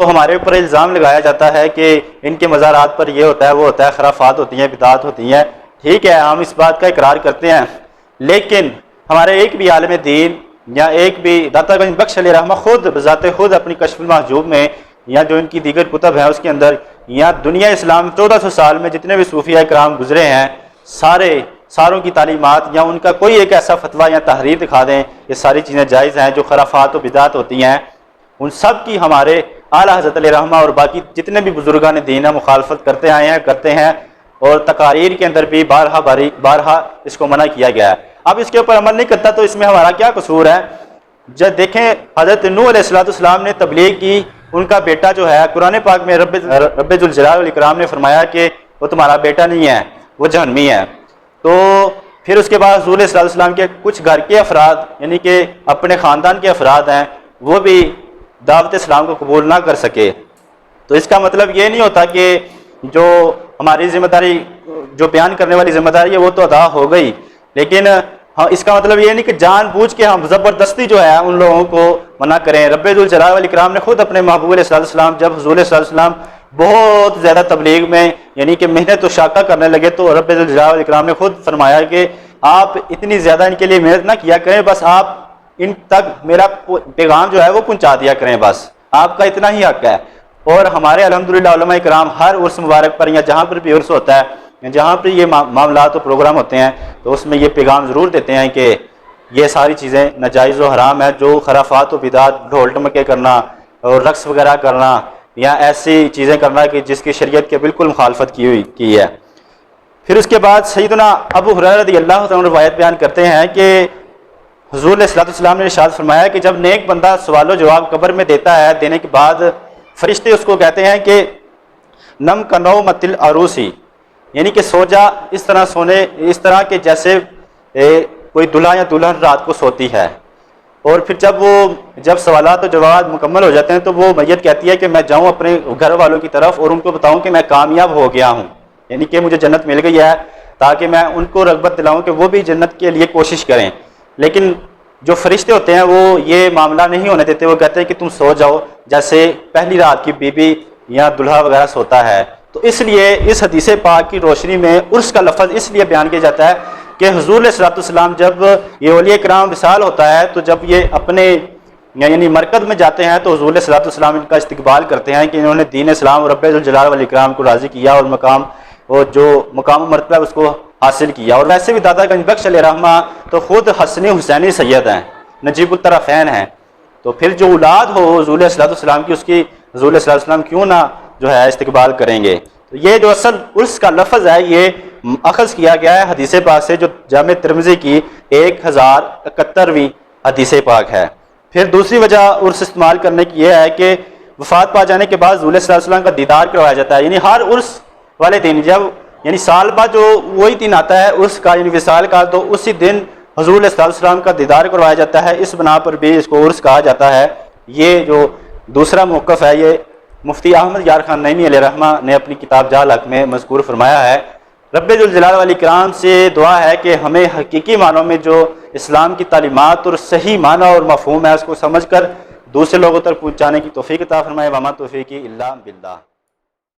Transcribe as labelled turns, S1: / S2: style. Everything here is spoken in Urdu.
S1: تو ہمارے اوپر الزام لگایا جاتا ہے کہ ان کے مزارات پر یہ ہوتا ہے وہ ہوتا ہے، خرافات ہوتی ہیں، بدعات ہوتی ہیں. ٹھیک ہے، ہم اس بات کا اقرار کرتے ہیں، لیکن ہمارے ایک بھی عالم دین یا ایک بھی داتا گنج بخش علیہ رحمہ خود بذات خود اپنی کشف المحجوب میں یا جو ان کی دیگر کتب ہیں اس کے اندر یا دنیا اسلام 1400 سال میں جتنے بھی صوفیہ کرام گزرے ہیں ساروں کی تعلیمات یا ان کا کوئی ایک ایسا فتویٰ یا تحریر دکھا دیں یہ ساری چیزیں جائز ہیں جو خرافات و بدعات ہوتی ہیں، ان سب کی ہمارے اعلیٰ حضرت علیہ رحمہ اور باقی جتنے بھی بزرگان دین ہیں مخالفت کرتے آئے ہیں، کرتے ہیں، اور تقاریر کے اندر بھی بارہا اس کو منع کیا گیا ہے. اب اس کے اوپر عمل نہیں کرتا تو اس میں ہمارا کیا قصور ہے؟ جب دیکھیں حضرت نوح علیہ السلام نے تبلیغ کی، ان کا بیٹا جو ہے قرآن پاک میں رب ذوالجلال والاکرام نے فرمایا کہ وہ تمہارا بیٹا نہیں ہے، وہ جہنمی ہے. تو پھر اس کے بعد حضور علیہ السلام کے کچھ گھر کے افراد یعنی کہ اپنے خاندان کے افراد ہیں وہ بھی دعوت اسلام کو قبول نہ کر سکے. تو اس کا مطلب یہ نہیں ہوتا کہ جو ہماری ذمہ داری جو بیان کرنے والی ذمہ داری ہے وہ تو ادا ہو گئی، لیکن اس کا مطلب یہ نہیں کہ جان بوجھ کے ہم زبردستی جو ہے ان لوگوں کو منع کریں. رب ذوالجلال والاکرام نے خود اپنے محبوب علیہ السلام جب حضور علیہ السلام بہت زیادہ تبلیغ میں یعنی کہ محنت و شاقہ کرنے لگے تو رب ذوالجلال والاکرام نے خود فرمایا کہ آپ اتنی زیادہ ان کے لیے محنت نہ کیا کریں، بس آپ ان تک میرا پیغام جو ہے وہ پہنچا دیا کریں، بس آپ کا اتنا ہی حق ہے. اور ہمارے الحمدللہ علماء کرام ہر عرس مبارک پر یا جہاں پر بھی عرس ہوتا ہے جہاں پر یہ معاملات و پروگرام ہوتے ہیں تو اس میں یہ پیغام ضرور دیتے ہیں کہ یہ ساری چیزیں ناجائز و حرام ہے. جو خرافات و بدعات، ڈھول ٹمکے کرنا اور رقص وغیرہ کرنا یا ایسی چیزیں کرنا کہ جس کی شریعت کے بالکل مخالفت کی ہے. پھر اس کے بعد سیدنا ابو ہریرہ رضی اللہ عنہ روایت بیان کرتے ہیں کہ حضور علیہ السلام نے ارشاد فرمایا کہ جب نیک بندہ سوال و جواب قبر میں دیتا ہے، دینے کے بعد فرشتے اس کو کہتے ہیں کہ نم کنومۃ العروسی، یعنی کہ سو جا اس طرح کہ جیسے کوئی دلہا یا دلہن رات کو سوتی ہے. اور پھر جب سوالات و جواب مکمل ہو جاتے ہیں تو وہ میت کہتی ہے کہ میں جاؤں اپنے گھر والوں کی طرف اور ان کو بتاؤں کہ میں کامیاب ہو گیا ہوں، یعنی کہ مجھے جنت مل گئی ہے، تاکہ میں ان کو رغبت دلاؤں کہ وہ بھی جنت کے لیے کوشش کریں. لیکن جو فرشتے ہوتے ہیں وہ یہ معاملہ نہیں ہونے دیتے، وہ کہتے ہیں کہ تم سو جاؤ جیسے پہلی رات کی بیوی یا دلہا وغیرہ سوتا ہے. تو اس لیے اس حدیث پاک کی روشنی میں عرس کا لفظ اس لیے بیان کیا جاتا ہے کہ حضور علیہ السلام جب یہ اولیاء کرام وصال ہوتا ہے تو جب یہ اپنے یعنی مرکز میں جاتے ہیں تو حضور علیہ السلام ان کا استقبال کرتے ہیں کہ انہوں نے دین اسلام اور رب ذوالجلال والاکرام کو راضی کیا اور جو مقام و مرتبہ ہے اس کو حاصل کیا. اور ویسے بھی داتا گنج بخش علیہ رحمہ تو خود حسنی حسینی سید ہیں، نجیب الطرفین ہیں. تو پھر جو اولاد ہو حضور علیہ السلام کی، اس کی حضور علیہ السلام کیوں نہ جو ہے استقبال کریں گے. تو یہ جو اصل عرس کا لفظ ہے یہ اخذ کیا گیا ہے حدیث پاک سے جو جامع ترمذی کی 1071ویں حدیث پاک ہے. پھر دوسری وجہ عرس استعمال کرنے کی یہ ہے کہ وفات پا جانے کے بعد حضور علیہ السلام کا دیدار کروایا جاتا ہے. یعنی ہر عرس والے دن جب یعنی سال بعد جو وہی دن آتا ہے عرس کا یعنی وصال کا، تو اسی دن حضور علیہ السلام کا دیدار کروایا جاتا ہے. اس بنا پر بھی اس کو عرس کہا جاتا ہے. یہ جو دوسرا موقف ہے یہ مفتی احمد یار خان نعیمی علیہ رحمہ نے اپنی کتاب جال حق میں مذکور فرمایا ہے. رب ذوالجلال والاکرام سے دعا ہے کہ ہمیں حقیقی معنوں میں جو اسلام کی تعلیمات اور صحیح معنی اور مفہوم ہے اس کو سمجھ کر دوسرے لوگوں تک پہنچانے کی توفیق عطا فرمائے. وما توفیقی الا باللہ.